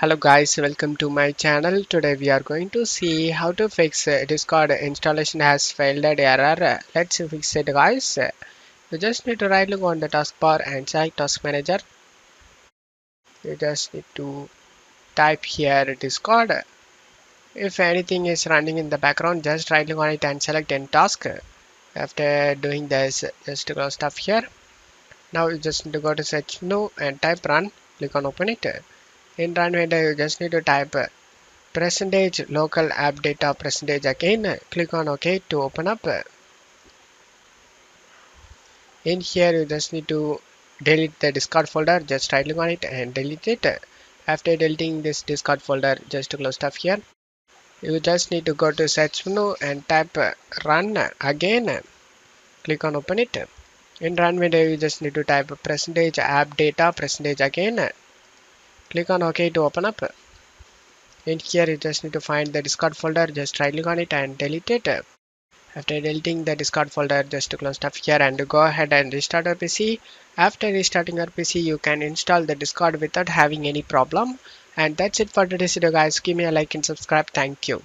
Hello guys, welcome to my channel. Today we are going to see how to fix Discord installation has failed error. Let's fix it guys. You just need to right click on the taskbar and select task manager. You just need to type here Discord. If anything is running in the background, just right click on it and select end task. After doing this, just close stuff here. Now you just need to go to search menu and type run. Click on open it. In run window, you just need to type percentage local app data percentage again. Click on OK to open up. In here you just need to delete the Discord folder. Just right click on it and delete it. After deleting this Discord folder, just to close stuff here, you just need to go to search menu and type run again. Click on open it. In run window you just need to type percentage app data percentage again. Click on OK to open up. In here you just need to find the Discord folder. Just right click on it and delete it. After deleting the Discord folder, just to close stuff here and go ahead and restart your PC. After restarting your PC, you can install the Discord without having any problem. And that's it for today's video guys. Give me a like and subscribe. Thank you.